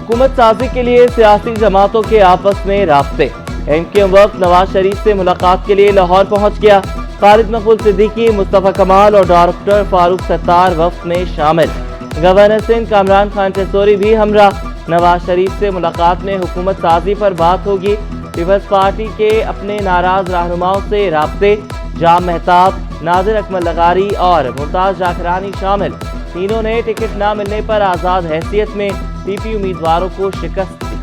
हुकूमत साजी के लिए सियासी जमातों के आपस में राब्ते। MQM वफ्द नवाज शरीफ से मुलाकात के लिए लाहौर पहुंच गया। खालिद मकबूल सिद्दीकी, मुस्तफा कमाल और डॉक्टर फारूक सत्तार वफ्द में शामिल। गवर्नर सिंध कामरान खान टेसोरी भी हमरा। नवाज शरीफ से मुलाकात में हुकूमत साजी पर बात होगी। पीपल्स पार्टी के अपने नाराज रहनुमाओं से राब्ते। जाम मेहताब, नादिर अकमल लगारी और मुमताज जाकरानी शामिल। तीनों ने टिकट न मिलने पर आज़ाद हैसियत में PP उम्मीदवारों को शिकस्त दी।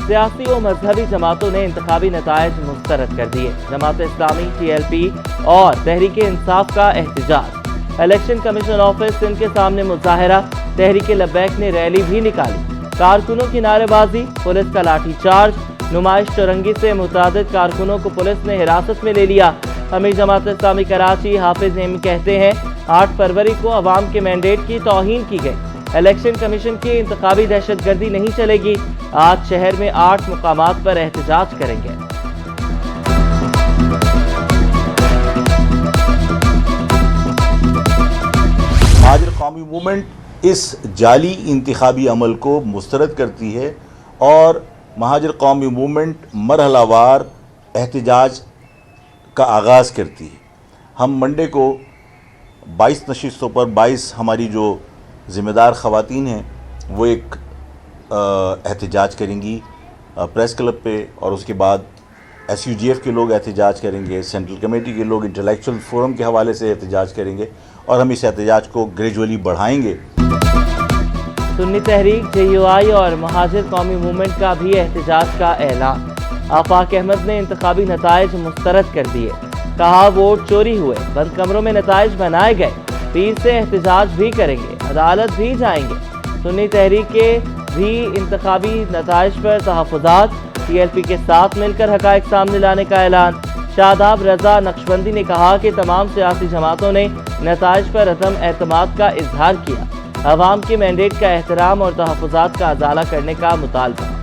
सियासी और मजहबी जमातों ने इंतखाबी नताइज मुस्तरद कर दिए। जमात इस्लामी, TLP और तहरीक इंसाफ का एहतजाज। इलेक्शन कमीशन ऑफिस सिंध के सामने मुजाहरा। तहरीक लब्बैक ने रैली भी निकाली। कारकुनों की नारेबाजी, पुलिस का लाठीचार्ज। नुमाइश चौरंगी से मुतादिद कारकुनों को पुलिस ने हिरासत में ले लिया। अमीर जमात इस्लामी कराची हाफिज नईम कहते हैं 8 फरवरी को अवाम के मैंडेट की तौहीन की गई। इलेक्शन कमीशन की इंतखाबी दहशतगर्दी नहीं चलेगी। आज शहर में 8 मुकामात पर एहतजाज करेंगे। महाजर कौमी मूवमेंट इस जाली इंतखाबी अमल को मुस्तरद करती है और महाजर कौमी मूवमेंट मरहलावार एहतजाज का आगाज़ करती है। हम मंडे को 22 नशिस्तों पर 22 हमारी जो ज़िम्मेदार ख़वातीन हैं वो एक एहतजाज करेंगी प्रेस क्लब पे, और उसके बाद SUGF के लोग एहतजाज करेंगे, सेंट्रल कमेटी के लोग इंटेलेक्चुअल फोरम के हवाले से एहतजाज करेंगे और हम इस एहतजाज को ग्रेजुअली बढ़ाएंगे। सुन्नी तहरीक, JUI और महाजिर कौमी मूवमेंट का भी एहतजाज का ऐलान। आफाक अहमद ने इंतखाबी नताइज मुस्तरद कर दिए। कहा वोट चोरी हुए, बंद कमरों में नताइज बनाए गए। पीर से एहतजाज भी करेंगे, अदालत भी जाएंगे। सुन्नी तहरीक के भी इंतखाबी नताइज पर तहफ़्फ़ुज़ात। TLP के साथ मिलकर हक़ाइक़ सामने लाने का ऐलान। शादाब रज़ा नक्शबंदी ने कहा कि तमाम सियासी जमातों ने नताइज पर अदम एतमाद का इजहार किया। अवाम के मैंडेट का एहतराम और तहफ़्फ़ुज़ात का अज़ाला करने का मुतालबा।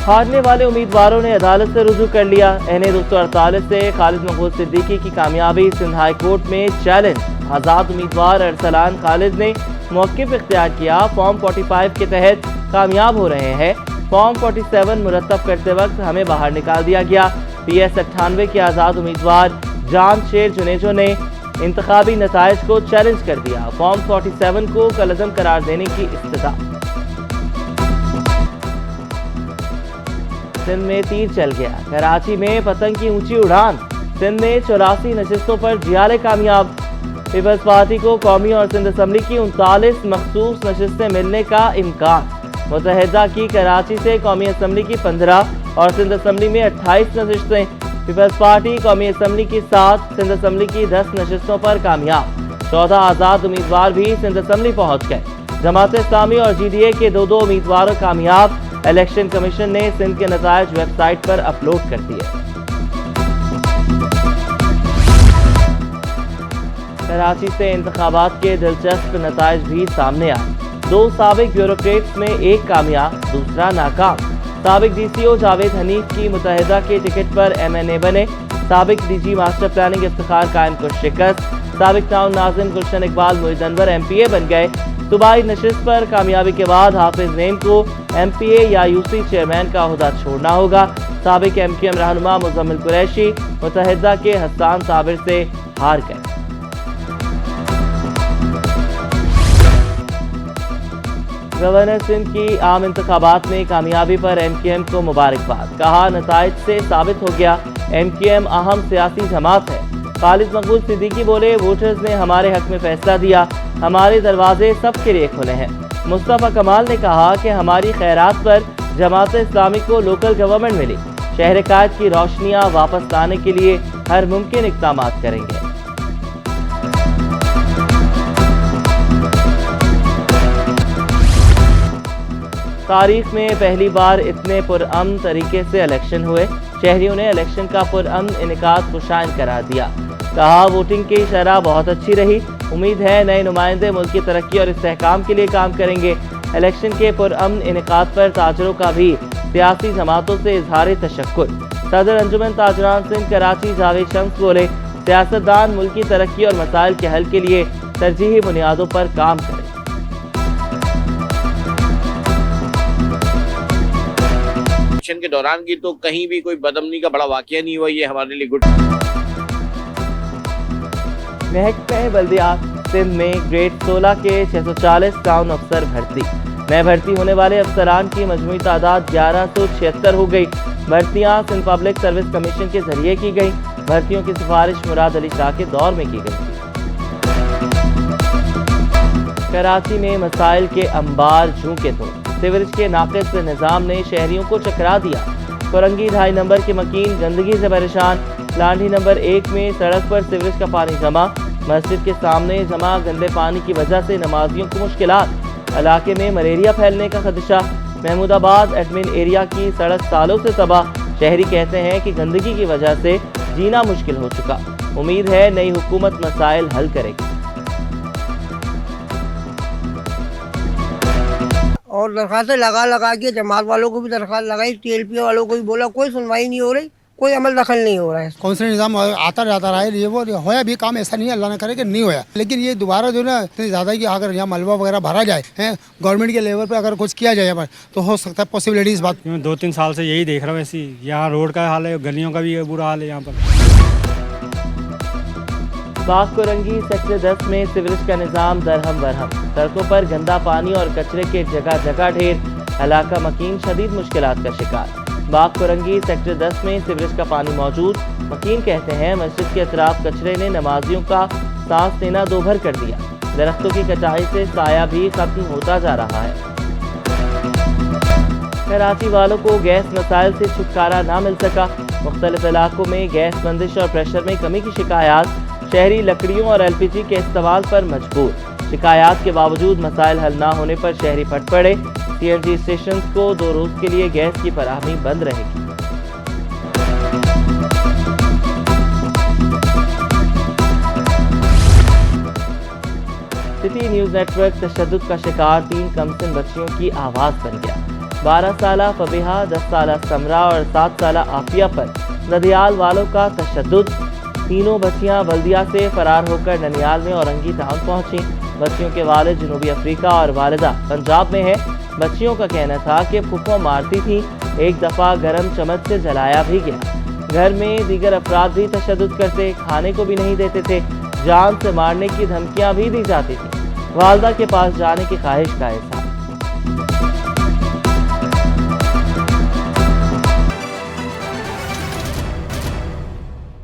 हारने वाले उम्मीदवारों ने अदालत से रुजू कर लिया। NA 248 से खालिद मकबूल सिद्दीकी की कामयाबी सिंध हाई कोर्ट में चैलेंज। आज़ाद उम्मीदवार अरसलान खालिद ने मौक़िफ़ इख्तियार किया। फॉर्म 45 के तहत कामयाब हो रहे हैं। फॉर्म 47 मुरतब करते वक्त हमें बाहर निकाल दिया गया। PS 98 के आज़ाद उम्मीदवार जान शेर जुनेजो ने इंतखाबी नताइज को चैलेंज कर दिया। फॉर्म 47 को कलअदम करार देने की इस्तदा। सिंध में तीर चल गया, कराची में पतंग की ऊंची उड़ान। सिंध में 84 नशिस्तों पर जियाले कामयाब। पीपल्स पार्टी को कौमी और सिंध असम्बली की 39 मखसूस नशिस्तें मिलने का इम्कान। मुत्तहिदा की कराची से कौमी असम्बली की 15 और सिंध असम्बली में 28 नशिस्तें। पीपल्स पार्टी कौमी असम्बली की 7, सिंध असम्बली की 10 नशिस्तों पर कामयाब। 14 आज़ाद उम्मीदवार भी सिंध असम्बली पहुंच गए। जमात इस्लामी और GDA के 2 उम्मीदवार कामयाब। इलेक्शन कमीशन ने सिंध के नताइज वेबसाइट पर अपलोड कर दिए। कराची से इंतखाबात के दिलचस्प नताइज भी सामने आए। 2 साबिक ब्यूरोक्रेट्स में एक कामयाब, दूसरा नाकाम। साबिक DCO जावेद हनीफ की मुत्तहिदा के टिकट पर MNA बने। साबिक DG मास्टर प्लानिंग इफ्तिखार कायम को शिकस्त। साबिक टाउन नाज़िम गुलशन इकबाल मुईद अनवर MPA बन गए। सूबाई नशिस्त पर कामयाबी के बाद हाफिज नईम को MPA या UC चेयरमैन का ओहदा छोड़ना होगा। साबिक MQM रहनुमा मुज़म्मिल कुरैशी मुत्तहिदा के हस्सान साबिर से हार गए। गवर्नर सिंध की आम इंतखाबात में कामयाबी पर MQM को मुबारकबाद। कहा नताइज से साबित हो गया MQM अहम सियासी जमात है। खालिद मकबूल सिद्दीकी बोले वोटर्स ने हमारे हक में फैसला दिया, हमारे दरवाजे सबके लिए खुले हैं। मुस्तफा कमाल ने कहा कि हमारी खैरात पर जमात इस्लामी को लोकल गवर्नमेंट मिली। शहर कायद की रोशनियां वापस लाने के लिए हर मुमकिन इक़दाम करेंगे। तारीख में पहली बार इतने पुरअमन तरीके से इलेक्शन हुए। शहरियों ने इलेक्शन का पुरअमन इनेकाद को शाइन करार दिया। कहा वोटिंग की शरह बहुत अच्छी रही। उम्मीद है नए नुमाइंदे मुल्क की तरक्की और इस्तेहकाम के लिए काम करेंगे। इलेक्शन के पुरअमन इनेकाद पर ताजरों का भी सियासी जमातों से इजहार तशक्कुर। صدر انجمن تاجران سندھ کراچی جاوید شمس بولے سیاستدان ملکی ترقی اور مسائل کے حل کے لیے ترجیحی بنیادوں پر کام کریں۔ کے دوران کی تو کہیں بھی کوئی بدامنی کا بڑا واقعہ نہیں ہوا، یہ ہمارے لیے گڈ۔ محکمہ بلدیات سندھ میں گریڈ 16 کے 640 ٹاؤن افسر بھرتی۔ نئے بھرتی ہونے والے افسران کی مجموعی تعداد 1176 ہو گئی۔ بھرتیاں سندھ پبلک سروس کمیشن کے ذریعے کی گئی۔ بھرتیوں کی سفارش مراد علی شاہ کے دور میں کی گئی تھی۔ کراچی میں مسائل کے انبار جوں کے توں۔ سیوریج کے ناقص نظام نے شہریوں کو چکرا دیا۔ کورنگی 2.5 نمبر کے مکین گندگی سے پریشان۔ لانڈھی نمبر 1 میں سڑک پر سیوریج کا پانی جمع۔ مسجد کے سامنے جمع گندے پانی کی وجہ سے نمازیوں کو مشکلات۔ علاقے میں ملیریا پھیلنے کا خدشہ۔ محمود آباد ایڈمن ایریا کی سڑک سالوں سے تباہ۔ شہری کہتے ہیں کہ گندگی کی وجہ سے جینا مشکل ہو چکا۔ امید ہے نئی حکومت مسائل حل کرے گی۔ اور درخواستیں لگا کے جماعت والوں کو بھی درخواست لگائی، ٹی ایل پی والوں کو بھی بولا، کوئی سنوائی نہیں ہو رہی، کوئی عمل دخل نہیں ہو رہا ہے۔ کونسل نظام آتا جاتا رہا ہے، یہ وہ ہویا بھی کام ایسا نہیں ہے، اللہ نہ کرے کہ نہیں ہویا، لیکن یہ دوبارہ جو نا اتنی زیادہ کہ اگر یہاں ملبہ وغیرہ بھرا جائے گورنمنٹ کے لیول پہ اگر کچھ کیا جائے تو ہو سکتا ہے پاسبلٹی اس بات۔ 2-3 سال سے یہی دیکھ رہا ہوں، ایسی یہاں روڈ کا حال ہے، گلیوں کا بھی برا حال ہے یہاں پر۔ باغ کورنگی سیکٹر 10 میں سیوریج کا نظام درہم برہم۔ سڑکوں پر گندا پانی اور کچرے کے جگہ جگہ ڈھیر۔ علاقہ مکین شدید مشکلات کا شکار۔ باغ کورنگی سیکٹر 10 میں سیوریج کا پانی موجود۔ مکین کہتے ہیں مسجد کے اطراف کچرے نے نمازیوں کا سانس لینا دوبھر کر دیا۔ درختوں کی کٹائی سے سایہ بھی ختم ہوتا جا رہا ہے۔ کراچی والوں کو گیس مسائل سے چھٹکارا نہ مل سکا۔ مختلف علاقوں میں گیس بندش اور پریشر میں کمی کی شکایات۔ شہری لکڑیوں اور ایل پی جی کے استعمال پر مجبور۔ شکایات کے باوجود مسائل حل نہ ہونے پر شہری پھٹ پڑے۔ سی این جی اسٹیشنز کو 2 روز کے لیے گیس کی فراہمی بند رہے گی۔ سٹی نیوز نیٹ ورک تشدد کا شکار 3 کمسن بچیوں کی آواز بن گیا۔ 12 سالہ فبیہا، 10 سالہ سمرا اور 7 سالہ عافیہ پر ندیال والوں کا تشدد۔ تینوں بچیاں بلدیہ سے فرار ہو کر ننیال میں اورنگی ٹاؤن پہنچیں۔ بچیوں کے والد جنوبی افریقہ اور والدہ پنجاب میں ہے۔ بچیوں کا کہنا تھا کہ پھپھو مارتی تھی، ایک دفعہ گرم چمچ سے جلایا بھی گیا۔ گھر میں دیگر افراد بھی تشدد کرتے، کھانے کو بھی نہیں دیتے تھے، جان سے مارنے کی دھمکیاں بھی دی جاتی تھیں۔ والدہ کے پاس جانے کی خواہش کا اظہار۔